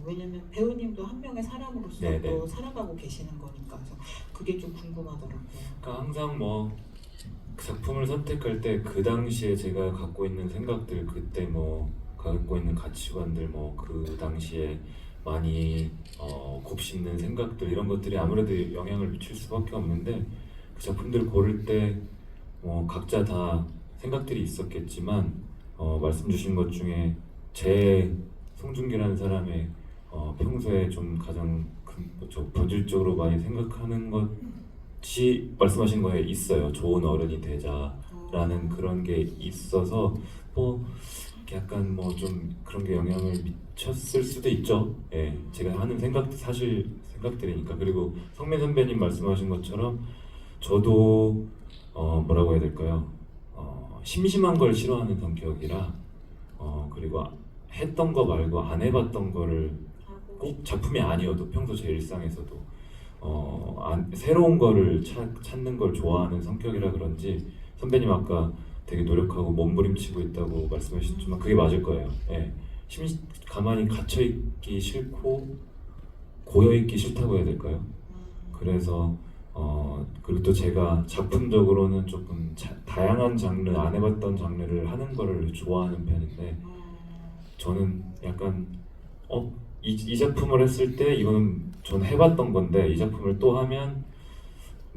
Speaker 1: 왜냐면 배우님도 한 명의 사람으로서
Speaker 2: 네네.
Speaker 1: 또 살아가고 계시는 거니까 그래서 그게 좀 궁금하더라고요.
Speaker 2: 그러니까 항상 뭐 작품을 선택할 때 그 당시에 제가 갖고 있는 생각들 그때 뭐 갖고 있는 가치관들 뭐 그 당시에 많이 곱씹는 생각들 이런 것들이 아무래도 영향을 미칠 수밖에 없는데 그 작품들을 고를 때 뭐 각자 다 생각들이 있었겠지만 말씀 주신 것 중에 제 송중기라는 사람의 평소에 좀 가장 본질적으로 많이 생각하는 것이 말씀하신 거에 있어요. 좋은 어른이 되자라는 그런 게 있어서 뭐 약간 뭐 좀 그런 게 영향을 미쳤을 수도 있죠. 예, 제가 하는 사실 생각들이니까. 그리고 성민 선배님 말씀하신 것처럼 저도 뭐라고 해야 될까요? 심심한 걸 싫어하는 성격이라 그리고 했던 거 말고 안 해봤던 거를 꼭 작품이 아니어도 평소 제 일상에서도 새로운 거를 찾는 걸 좋아하는 성격이라 그런지 선배님 아까 되게 노력하고 몸부림치고 있다고 말씀하셨지만 그게 맞을 거예요. 예. 가만히 갇혀 있기 싫고 고여 있기 싫다고 해야 될까요? 그래서 그리고 또 제가 작품적으로는 조금 다양한 장르 안 해봤던 장르를 하는 거를 좋아하는 편인데 저는 약간 이 작품을 했을 때 이거는 전 해봤던 건데 이 작품을 또 하면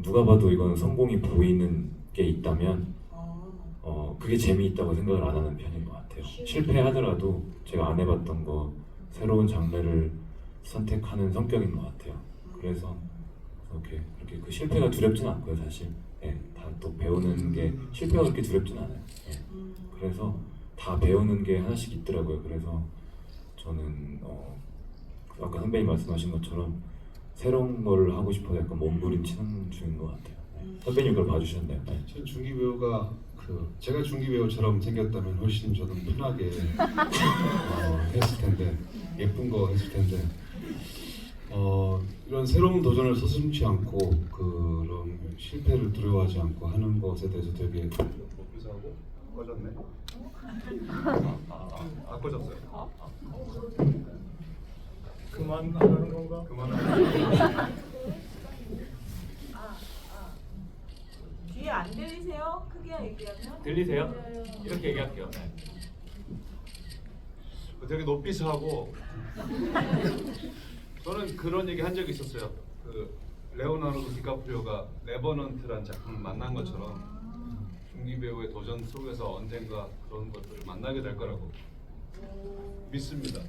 Speaker 2: 누가 봐도 이거는 성공이 보이는 게 있다면 그게 재미있다고 생각을 안 하는 편인 것 같아요. 실패하더라도 제가 안 해봤던 거 새로운 장르를 선택하는 성격인 것 같아요. 그래서 그렇게 그 실패가 두렵진 않고요, 사실. 예, 다 또 배우는 게 실패가 그렇게 두렵진 않아요. 예. 그래서 다 배우는 게 하나씩 있더라고요. 그래서 저는 아까 선배님 말씀하신 것처럼 새로운 걸 하고 싶어서 약간 몸부림치는 중인 것 같아요. 선배님 그걸 봐주셨나요? 네.
Speaker 3: 전 중기 배우가 제가 중기 배우처럼 생겼다면 훨씬 저도 편하게 했을 텐데 예쁜 거 했을 텐데 이런 새로운 도전을 서슴지 않고 그런 실패를 두려워하지 않고 하는 것에 대해서 되게
Speaker 5: 하고 꺼졌네. 꺼졌어요.
Speaker 4: 그만 안 하는 건가?
Speaker 1: 뒤에 안 들리세요? 크게 얘기하면?
Speaker 6: 들리세요? 이렇게 얘기할게요.
Speaker 5: 되게 높이서 하고 저는 그런 얘기 한 적이 있었어요. 그 레오나르도 디카프리오가 레버넌트란 작품을 만난 것처럼 중기 배우의 도전 속에서 언젠가 그런 것들을 만나게 될 거라고 믿습니다.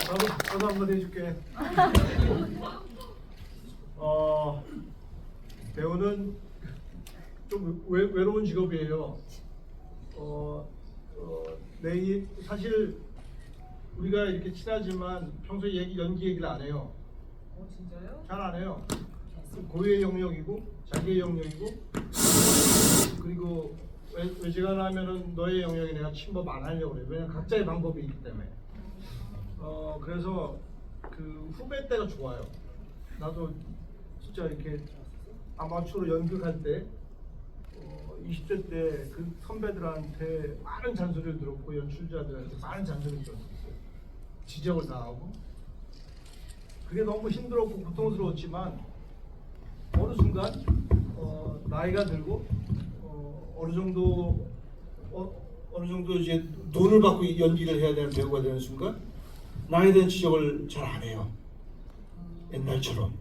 Speaker 7: 나도 한번 해줄게. 배우는 좀 외로운 직업이에요. 사실 우리가 이렇게 친하지만 평소에 연기 얘기를 안 해요.
Speaker 6: 진짜요?
Speaker 7: 잘 안 해요. 고유의 영역이고 자기의 영역이고 그리고 외지간하면은 너의 영역에 내가 침범 안 하려고 그래요. 왜냐면 각자의 방법이 있기 때문에. 그래서 그 후배 때가 좋아요. 나도 진짜 이렇게 아마추어로 연극할 때 20대 때 그 선배들한테 많은 잔소리를 들었고 연출자들한테 많은 잔소리를 들었어요. 지적을 당하고 그게 너무 힘들었고 고통스러웠지만 어느 순간 나이가 들고 어느 정도 이제 돈을 받고 연기를 해야 되는 배우가 되는 순간 나에 대한 지적을 잘 안 해요. 옛날처럼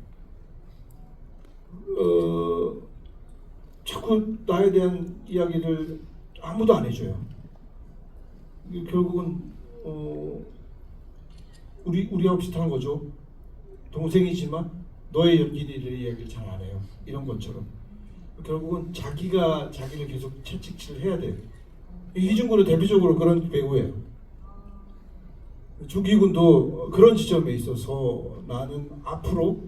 Speaker 7: 자꾸 나에 대한 이야기를 아무도 안 해줘요. 이게 결국은 우리하고 비슷한 거죠. 동생이지만 너의 연기를 이야기를 잘 안 해요. 이런 것처럼 결국은 자기가 자기를 계속 채찍질을 해야 돼요. 이희준군은 대표적으로 그런 배우예요. 중기군도 그런 지점에 있어서 나는 앞으로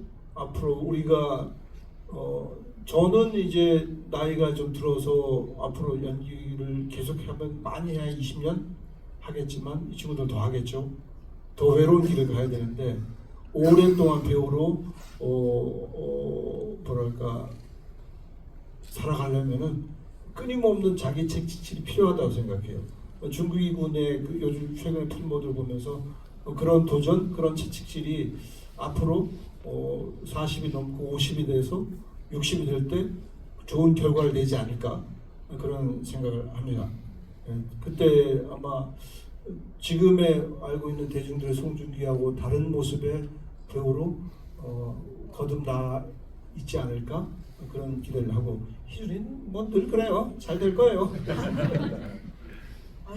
Speaker 7: 우리가 저는 이제 나이가 좀 들어서 앞으로 연기를 계속하면 많이 해야 20년 하겠지만 이 친구들 더 하겠죠. 더 외로운 길을 가야 되는데 오랫동안 배우로 뭐랄까 살아가려면은 끊임없는 자기 채찍질이 필요하다고 생각해요. 중국이 군의 그 요즘 최근의 필모들 보면서 그런 도전, 그런 채찍질이 앞으로 40이 넘고 50이 돼서 60이 될 때 좋은 결과를 내지 않을까 그런 생각을 합니다. 그때 아마 지금의 알고 있는 대중들의 송중기하고 다른 모습의 배우로 거듭나 있지 않을까 그런 기대를 하고 희준이는 뭐 늘 그래요. 잘 될 거예요.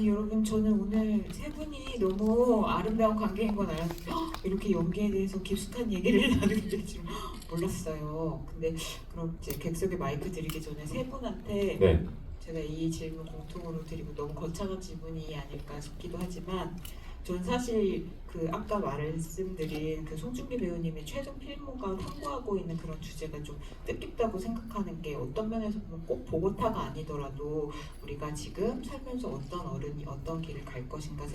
Speaker 1: 여러분 저는 오늘 세 분이 너무 아름다운 관계인 건 알았는데 이렇게 연기에 대해서 깊숙한 얘기를 나누게 줄 몰랐어요. 근데 그럼 이제 객석에 마이크 드리기 전에 세 분한테
Speaker 2: 네.
Speaker 1: 제가 이 질문 공통으로 드리고 너무 거창한 질문이 아닐까 싶기도 하지만 저는 사실 그 아까 말씀드린 그 송중기 배우님의 최근 필모가 탐구하고 있는 그런 주제가 좀 뜻깊다고 생각하는 게 어떤 면에서 보면 꼭 보고타가 아니더라도 우리가 지금 살면서 어떤 어른이 어떤 길을 갈 것인가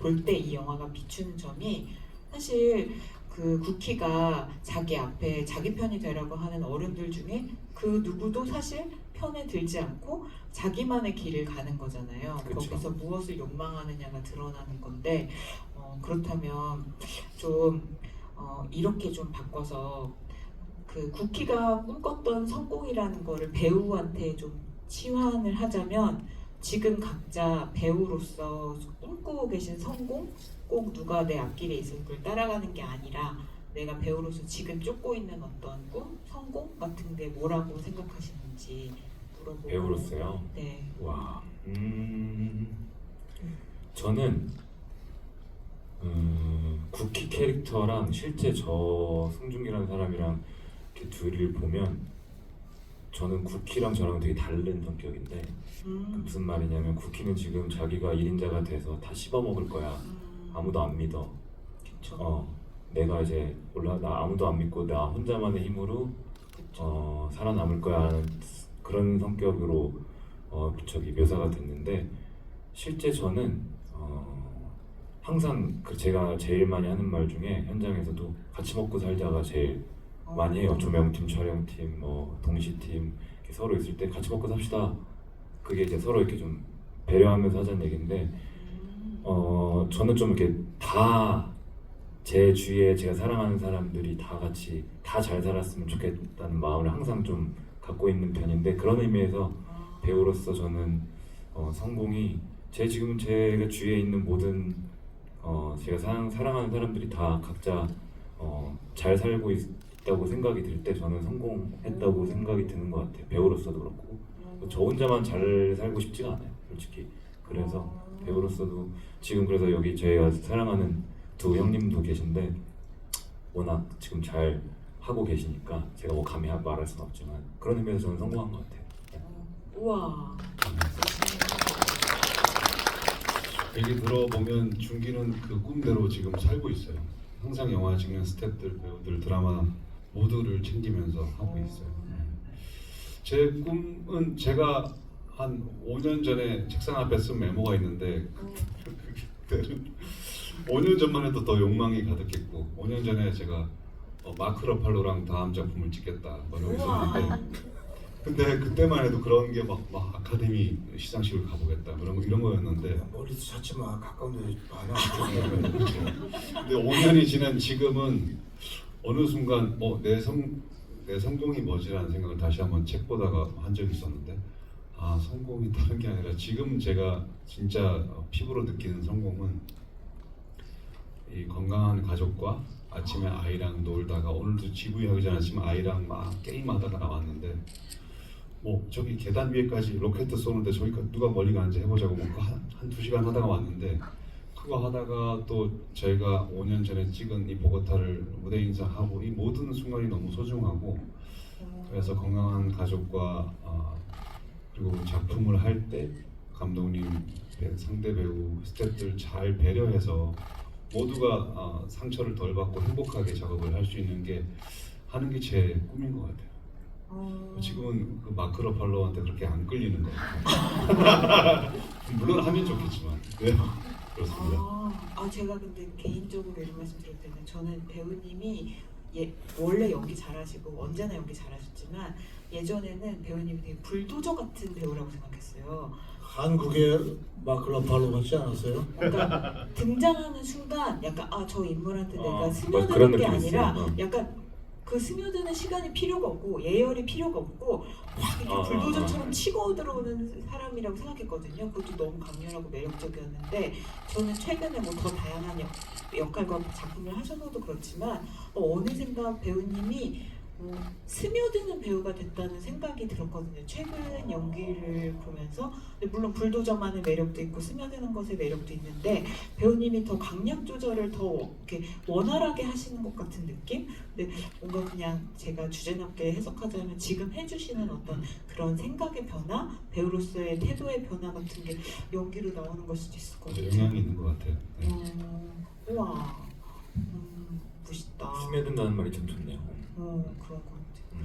Speaker 1: 볼 때 이 영화가 비추는 점이 사실 그 국희가 자기 앞에 자기 편이 되라고 하는 어른들 중에 그 누구도 사실 편에 들지 않고 자기만의 길을 가는 거잖아요.
Speaker 2: 그쵸.
Speaker 1: 거기서 무엇을 욕망하느냐가 드러나는 건데 그렇다면 좀 이렇게 좀 바꿔서 그 국희가 꿈꿨던 성공이라는 거를 배우한테 좀 치환을 하자면 지금 각자 배우로서 꿈꾸고 계신 성공 꼭 누가 내 앞길에 있어서 그걸 따라가는 게 아니라 내가 배우로서 지금 쫓고 있는 어떤 꿈, 성공 같은 게 뭐라고 생각하시는지 물어보고.
Speaker 2: 배우로서요?
Speaker 1: 네.
Speaker 2: 와, 저는 국희 캐릭터랑 실제 저 송중기라는 사람이랑 이렇게 둘을 보면 저는 국희랑 저랑 되게 다른 성격인데 무슨 말이냐면 국희는 지금 자기가 1인자가 돼서 다 씹어먹을 거야. 아무도 안 믿어.
Speaker 1: 그쵸.
Speaker 2: 내가 이제 나 아무도 안 믿고 나 혼자만의 힘으로 살아남을 거야 하는 그런 성격으로 묘사가 됐는데 실제 저는 항상 제가 제일 많이 하는 말 중에 현장에서도 같이 먹고 살자가 제일 많이 해요. 조명팀, 촬영팀, 동시팀 이렇게 서로 있을 때 같이 먹고 삽시다. 그게 이제 서로 이렇게 좀 배려하면서 하자는 얘기인데 저는 좀 이렇게 다 제 주위에 제가 사랑하는 사람들이 다 같이 다 잘 살았으면 좋겠다는 마음을 항상 좀 갖고 있는 편인데 그런 의미에서 배우로서 저는 성공이 지금 제가 주위에 있는 모든 제가 사랑하는 사람들이 다 각자 잘 살고 있다고 생각이 들 때 저는 성공했다고 생각이 드는 것 같아요. 배우로서도 그렇고 저 혼자만 잘 살고 싶지가 않아요, 솔직히. 그래서 배우로서도 지금 그래서 여기 저희가 사랑하는 두 형님도 계신데 워낙 지금 잘 하고 계시니까 제가 뭐 감히 말할 수는 없지만 그런 의미에서 저는 성공한 것 같아요.
Speaker 1: 우와.
Speaker 3: 얘기 들어보면 준기는 그 꿈대로 지금 살고 있어요. 항상 영화 찍는 스태프들, 배우들, 드라마 모두를 챙기면서 하고 있어요. 제 꿈은 제가 한 5년 전에 책상 앞에 쓴 메모가 있는데 그때는 5년 전만 해도 더 욕망이 가득했고 5년 전에 제가 마크 러팔로랑 다음 작품을 찍겠다 뭐 이러고 있었는데 근데 그때만 해도 그런 게 막 아카데미 시상식을 가보겠다 이런 거였는데
Speaker 4: 머리도 찾지 마. 가까운 데 많아.
Speaker 3: 근데 5년이 지난 지금은 어느 순간 내 성공이 뭐지라는 생각을 다시 한번 책 보다가 한 적이 있었는데 성공이 다른 게 아니라 지금 제가 진짜 피부로 느끼는 성공은 이 건강한 가족과 아침에 아이랑 놀다가 오늘도 GV 하기 전에 아침에 아이랑 막 게임하다가 나왔는데 저기 계단 위에까지 로켓 쏘는데 저기까지 누가 멀리 가는지 해보자고 한 2시간 하다가 왔는데 그거 하다가 또 저희가 5년 전에 찍은 이 보고타를 무대 인사하고 이 모든 순간이 너무 소중하고 그래서 건강한 가족과 그리고 작품을 할 때 감독님, 상대 배우, 스태프들 잘 배려해서 모두가 상처를 덜 받고 행복하게 작업을 할 수 있는 게 하는 게 제 꿈인 것 같아요. 지금은 그 마크 러팔로한테 그렇게 안 끌리는 것 같아요. 물론 하면 좋겠지만 네, 그렇습니다.
Speaker 1: 제가 근데 개인적으로 이런 말씀 드릴 때는 저는 배우님이 원래 연기 잘하시고 언제나 연기 잘하셨지만 예전에는 배우님이 되게 불도저 같은 배우라고 생각했어요.
Speaker 4: 한국의 마크 러팔로 같지 않았어요?
Speaker 1: 그러니까 등장하는 순간 약간 저 인물한테 내가
Speaker 2: 그런
Speaker 1: 스며드는 게
Speaker 2: 느낌이
Speaker 1: 아니라
Speaker 2: 있어요.
Speaker 1: 약간 그 스며드는 시간이 필요가 없고 예열이 필요가 없고 확 이렇게 불도저처럼 치고 들어오는 사람이라고 생각했거든요. 그것도 너무 강렬하고 매력적이었는데 저는 최근에 뭐 더 다양한 역할과 작품을 하셔서도 그렇지만 어느샌가 배우님이 스며드는 배우가 됐다는 생각이 들었거든요. 최근 연기를 보면서 근데 물론 불도저만의 매력도 있고 스며드는 것의 매력도 있는데 배우님이 더 강약 조절을 더 이렇게 원활하게 하시는 것 같은 느낌? 근데 뭔가 그냥 제가 주제넘게 해석하자면 지금 해주시는 어떤 그런 생각의 변화, 배우로서의 태도의 변화 같은 게 연기로 나오는 걸 수도 있을 것 같아요.
Speaker 3: 영향이 있는 것 같아요. 네.
Speaker 1: 우와, 멋있다.
Speaker 2: 스며든다는 말이 참 좋네요.
Speaker 1: 그런 것 같아요.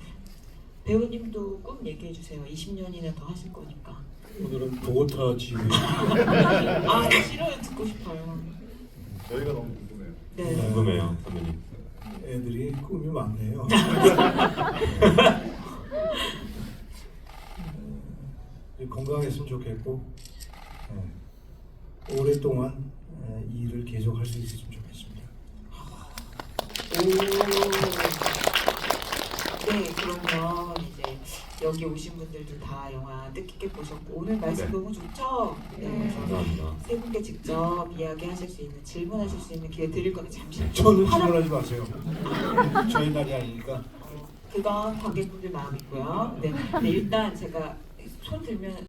Speaker 1: 배우님도 꿈 얘기해 주세요. 20년이나 더 하실 거니까.
Speaker 4: 오늘은 보고타 지휘.
Speaker 1: 싫어요. 듣고 싶어요.
Speaker 5: 저희가 너무 궁금해요.
Speaker 1: 네.
Speaker 2: 궁금해요, 선배님.
Speaker 4: 애들이 꿈이 많네요. 건강했으면 좋겠고 오랫동안 이 일을 계속할 수 있었으면 좋겠습니다.
Speaker 1: 네, 그러면 이제 여기 오신 분들도 다 영화 뜻깊게 보셨고 오늘 말씀
Speaker 2: 네.
Speaker 1: 너무 좋죠? 네.
Speaker 2: 감사합니다.
Speaker 1: 세 분께 직접 이야기하실 수 있는 질문하실 수 있는 기회 드릴 거니까 잠시
Speaker 4: 저는 질문하지 마세요. 저희 날이 아니니까.
Speaker 1: 그건 관객분들 마음이고요. 네, 일단 제가 손 들면